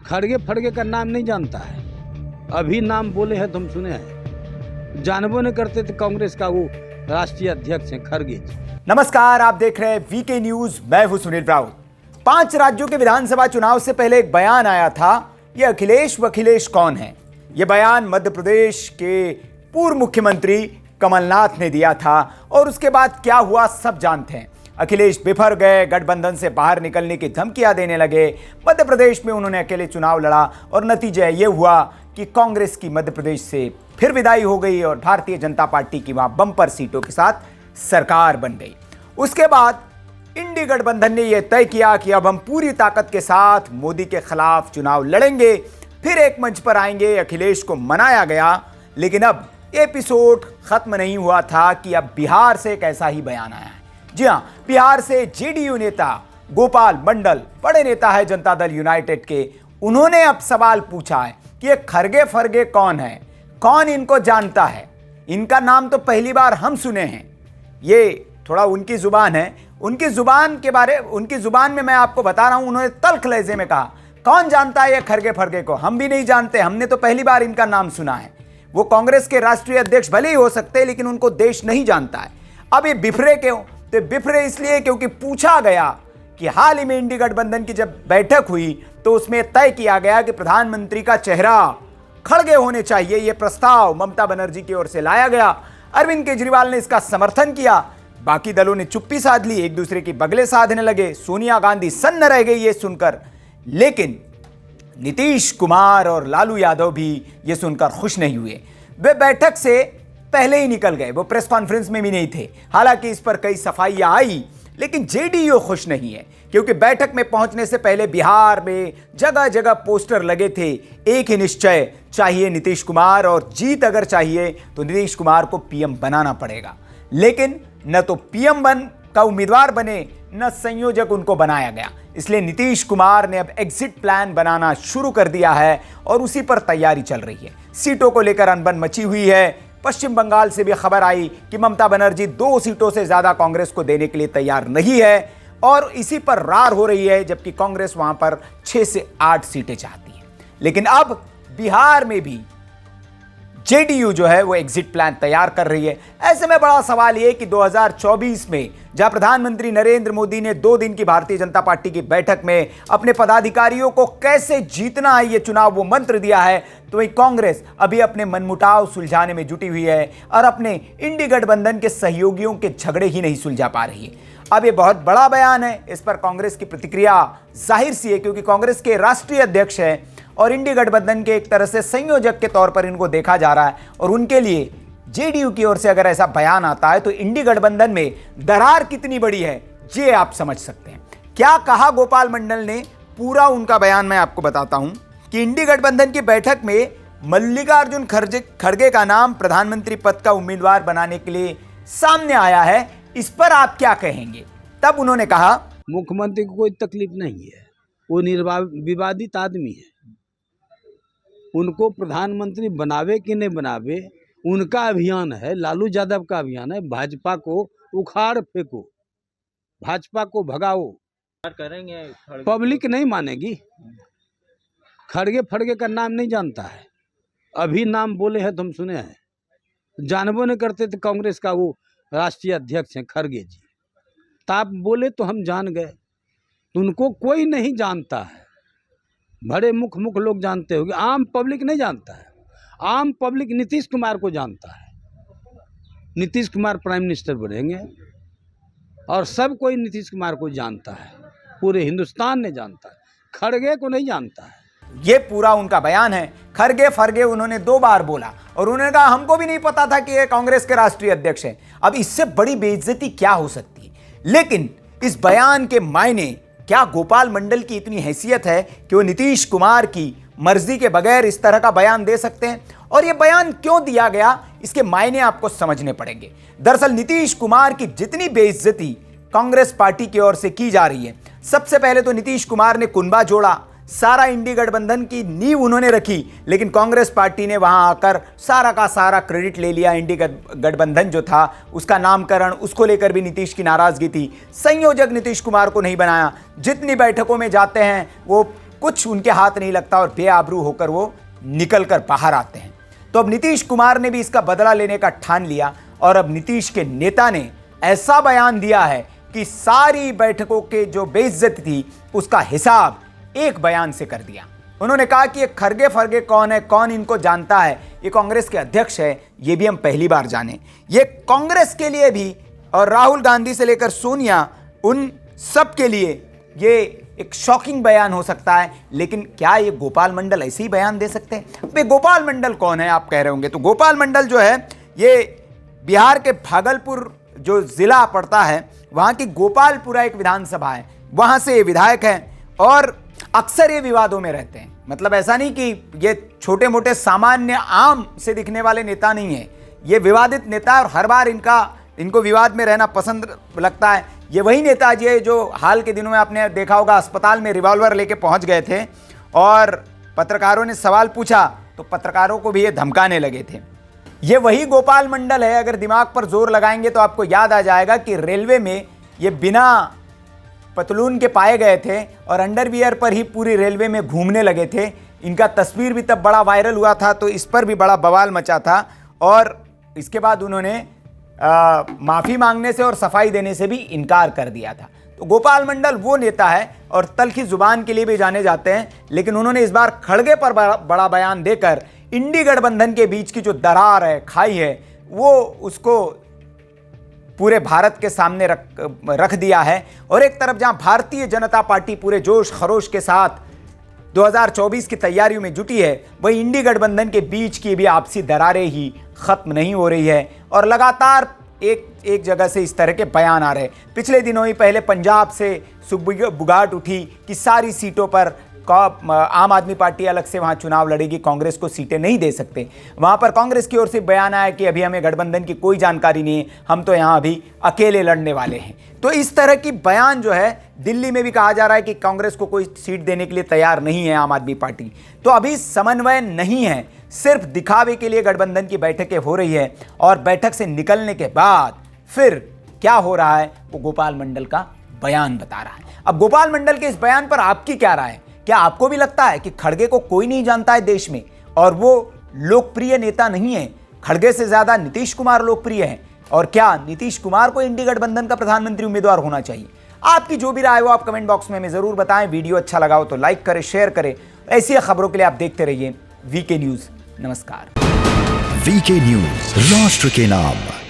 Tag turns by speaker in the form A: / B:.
A: खड़गे फड़गे का नाम नहीं जानता है। अभी नाम बोले हैं तुम सुने हैं, जानबो नहीं करते थे कांग्रेस का वो राष्ट्रीय अध्यक्ष हैं खड़गे जी।
B: नमस्कार, आप देख रहे हैं वीके न्यूज। मैं हूं सुनील राउत। 5 राज्यों के विधानसभा चुनाव से पहले एक बयान आया था। ये अखिलेश कौन है? ये बयान मध्य प्रदेश के पूर्व मुख्यमंत्री कमलनाथ ने दिया था और उसके बाद क्या हुआ सब जानते हैं। अखिलेश बिफर गए, गठबंधन से बाहर निकलने की धमकियां देने लगे। मध्य प्रदेश में उन्होंने अकेले चुनाव लड़ा और नतीजा ये हुआ कि कांग्रेस की मध्य प्रदेश से फिर विदाई हो गई और भारतीय जनता पार्टी की वहां बम्पर सीटों के साथ सरकार बन गई। उसके बाद इंडी गठबंधन ने यह तय किया कि अब हम पूरी ताकत के साथ मोदी के खिलाफ चुनाव लड़ेंगे। फिर एक मंच पर आएंगे, अखिलेश को मनाया गया। लेकिन अब एपिसोड खत्म नहीं हुआ था कि अब बिहार से एक ऐसा ही बयान आया है। जी हां, बिहार से जेडीयू नेता गोपाल मंडल, बड़े नेता है जनता दल यूनाइटेड के, उन्होंने अब सवाल पूछा है कि ये खड़गे फरगे कौन है, कौन इनको जानता है? इनका नाम तो पहली बार हम सुने हैं। ये थोड़ा उनकी जुबान है, उनकी जुबान में मैं आपको बता रहा हूं। उन्होंने तल्ख लहजे में कहा, कौन जानता है ये खड़गे फरगे को? हम भी नहीं जानते, हमने तो पहली बार इनका नाम सुना है। वो कांग्रेस के राष्ट्रीय अध्यक्ष भले ही हो सकते हैं, लेकिन उनको देश नहीं जानता है। अब ये बिफरे क्यों? तो बिफरे इसलिए क्योंकि पूछा गया कि हाल ही में इंडी गठबंधन की जब बैठक हुई तो उसमें तय किया गया कि प्रधानमंत्री का चेहरा खड़गे होने चाहिए। यह प्रस्ताव ममता बनर्जी की ओर से लाया गया। अरविंद केजरीवाल ने इसका समर्थन किया। बाकी दलों ने चुप्पी साध ली, एक दूसरे की बगले साधने लगे। सोनिया गांधी सन्न रह गई ये सुनकर। लेकिन नीतीश कुमार और लालू यादव भी ये सुनकर खुश नहीं हुए। वे बैठक से पहले ही निकल गए, वो प्रेस कॉन्फ्रेंस में भी नहीं थे। हालांकि इस पर कई सफाइयां आई, लेकिन जेडीयू खुश नहीं है क्योंकि बैठक में पहुंचने से पहले बिहार में जगह जगह पोस्टर लगे थे, एक ही निश्चय चाहिए नीतीश कुमार, और जीत अगर चाहिए तो नीतीश कुमार को पीएम बनाना पड़ेगा। लेकिन न तो पीएम का उम्मीदवार बने, न संयोजक उनको बनाया गया। इसलिए नीतीश कुमार ने अब एग्जिट प्लान बनाना शुरू कर दिया है और उसी पर तैयारी चल रही है। सीटों को लेकर अनबन मची हुई है। पश्चिम बंगाल से भी खबर आई कि ममता बनर्जी 2 सीटों से ज्यादा कांग्रेस को देने के लिए तैयार नहीं है और इसी पर रार हो रही है, जबकि कांग्रेस वहां पर 6 से 8 सीटें चाहती है। लेकिन अब बिहार में भी जेडीयू जो है वो एग्जिट प्लान तैयार कर रही है। ऐसे में बड़ा सवाल यह कि 2024 में जहां प्रधानमंत्री नरेंद्र मोदी ने 2 दिन की भारतीय जनता पार्टी की बैठक में अपने पदाधिकारियों को कैसे जीतना है ये चुनाव वो मंत्र दिया है, तो वही कांग्रेस अभी अपने मनमुटाव सुलझाने में जुटी हुई है और अपने इंडी गठबंधन के सहयोगियों के झगड़े ही नहीं सुलझा पा रही है। अब ये बहुत बड़ा बयान है। इस पर कांग्रेस की प्रतिक्रिया जाहिर सी है, क्योंकि कांग्रेस के राष्ट्रीय अध्यक्ष हैं और इंडी गठबंधन के एक तरह से संयोजक के तौर पर इनको देखा जा रहा है। और उनके लिए जेडीयू की ओर से अगर ऐसा बयान आता है तो इंडी गठबंधन में दरार कितनी बड़ी है ये आप समझ सकते हैं। क्या कहा गोपाल मंडल ने, पूरा उनका बयान मैं आपको बताता हूं कि इंडी गठबंधन की बैठक में मल्लिकार्जुन खड़गे का नाम प्रधानमंत्री पद का उम्मीदवार बनाने के लिए सामने आया है। इस पर आप क्या कहेंगे? तब उन्होंने कहा,
A: मुख्यमंत्री को कोई तकलीफ नहीं है, वो विवादित आदमी है। उनको प्रधानमंत्री बनावे कि नहीं बनावे उनका अभियान है, लालू यादव का अभियान है। भाजपा को उखाड़ फेंको, भाजपा को भगाओ,
C: करेंगे।
A: पब्लिक नहीं मानेगी। खड़गे फड़गे का नाम नहीं जानता है। अभी नाम बोले हैं तुम सुने हैं, जानबो नहीं करते थे कांग्रेस का वो राष्ट्रीय अध्यक्ष हैं खड़गे जी। तो आप बोले तो हम जान गए। उनको कोई नहीं जानता है, बड़े मुख लोग जानते होंगे, आम पब्लिक नहीं जानता है। आम पब्लिक नीतीश कुमार को जानता है। नीतीश कुमार प्राइम मिनिस्टर बनेंगे और सब कोई नीतीश कुमार को जानता है, पूरे हिंदुस्तान ने जानता है, खड़गे को नहीं जानता है।
B: ये पूरा उनका बयान है। खड़गे फरगे उन्होंने 2 बार बोला और उन्होंने कहा हमको भी नहीं पता था कि ये कांग्रेस के राष्ट्रीय अध्यक्ष हैं। अब इससे बड़ी बेइज्जती क्या हो सकती है? लेकिन इस बयान के मायने क्या गोपाल मंडल की इतनी हैसियत है कि वो नीतीश कुमार की मर्जी के बगैर इस तरह का बयान दे सकते हैं? और ये बयान क्यों दिया गया, इसके मायने आपको समझने पड़ेंगे। दरअसल नीतीश कुमार की जितनी बेइज्जती कांग्रेस पार्टी की ओर से की जा रही है, सबसे पहले तो नीतीश कुमार ने कुनबा जोड़ा, सारा इंडी गठबंधन की नींव उन्होंने रखी, लेकिन कांग्रेस पार्टी ने वहां आकर सारा का सारा क्रेडिट ले लिया। इंडी गठबंधन जो था उसका नामकरण, उसको लेकर भी नीतीश की नाराजगी थी। संयोजक नीतीश कुमार को नहीं बनाया। जितनी बैठकों में जाते हैं वो कुछ उनके हाथ नहीं लगता और बेआबरू होकर वो निकल कर बाहर आते हैं। तो अब नीतीश कुमार ने भी इसका बदला लेने का ठान लिया और अब नीतीश के नेता ने ऐसा बयान दिया है कि सारी बैठकों के जो बेइज्जती थी उसका हिसाब एक बयान से कर दिया। उन्होंने कहा कि ये खरगे फरगे कौन है, कौन इनको जानता है, ये कांग्रेस के अध्यक्ष है, ये भी हम पहली बार जाने। ये कांग्रेस के लिए भी और राहुल गांधी से लेकर सोनिया, उन सब के लिए ये एक शॉकिंग बयान हो सकता है। लेकिन क्या ये गोपाल मंडल ऐसे ही बयान दे सकते हैं? भाई गोपाल मंडल कौन है आप कह रहे होंगे। तो गोपाल मंडल जो है ये बिहार के भागलपुर जो जिला पड़ता है वहाँ की गोपालपुरा एक विधानसभा है, वहाँ से ये विधायक हैं और अक्सर ये विवादों में रहते हैं। मतलब ऐसा नहीं कि ये छोटे मोटे सामान्य आम से दिखने वाले नेता नहीं है, ये विवादित नेता और हर बार इनको विवाद में रहना पसंद लगता है। ये वही नेताजी है जो हाल के दिनों में आपने देखा होगा अस्पताल में रिवॉल्वर लेके पहुंच गए थे और पत्रकारों ने सवाल पूछा तो पत्रकारों को भी ये धमकाने लगे थे। ये वही गोपाल मंडल है। अगर दिमाग पर जोर लगाएंगे तो आपको याद आ जाएगा कि रेलवे में ये बिना पतलून के पाए गए थे और अंडरवियर पर ही पूरी रेलवे में घूमने लगे थे। इनका तस्वीर भी तब बड़ा वायरल हुआ था, तो इस पर भी बड़ा बवाल मचा था और इसके बाद उन्होंने माफ़ी मांगने से और सफाई देने से भी इनकार कर दिया था। तो गोपाल मंडल वो नेता है और तल्खी जुबान के लिए भी जाने जाते हैं, लेकिन उन्होंने इस बार खड़गे पर बड़ा बयान देकर इंडी गठबंधन के बीच की जो दरार है, खाई है, वो उसको पूरे भारत के सामने रख दिया है। और एक तरफ जहां भारतीय जनता पार्टी पूरे जोश खरोश के साथ 2024 की तैयारियों में जुटी है, वहीं इंडी गठबंधन के बीच की भी आपसी दरारें ही खत्म नहीं हो रही है और लगातार एक जगह से इस तरह के बयान आ रहे। पिछले दिनों ही पहले पंजाब से सुगबुगाहट उठी कि सारी सीटों पर आम आदमी पार्टी अलग से वहां चुनाव लड़ेगी, कांग्रेस को सीटें नहीं दे सकते। वहां पर कांग्रेस की ओर से बयान आया कि अभी हमें गठबंधन की कोई जानकारी नहीं है, हम तो यहां अभी अकेले लड़ने वाले हैं। तो इस तरह की बयान जो है दिल्ली में भी कहा जा रहा है कि कांग्रेस को कोई सीट देने के लिए तैयार नहीं है आम आदमी पार्टी। तो अभी समन्वय नहीं है, सिर्फ दिखावे के लिए गठबंधन की बैठकें हो रही है और बैठक से निकलने के बाद फिर क्या हो रहा है वो गोपाल मंडल का बयान बता रहा है। अब गोपाल मंडल के इस बयान पर आपकी क्या राय है? क्या आपको भी लगता है कि खड़गे को कोई नहीं जानता है देश में और वो लोकप्रिय नेता नहीं है? खड़गे से ज्यादा नीतीश कुमार लोकप्रिय है और क्या नीतीश कुमार को इंडी गठबंधन का प्रधानमंत्री उम्मीदवार होना चाहिए? आपकी जो भी राय हो आप कमेंट बॉक्स में हमें जरूर बताएं। वीडियो अच्छा लगा हो तो लाइक करें, शेयर करें। ऐसी खबरों के लिए आप देखते रहिए वीके न्यूज। नमस्कार।
C: वीके न्यूज, राष्ट्र के नाम।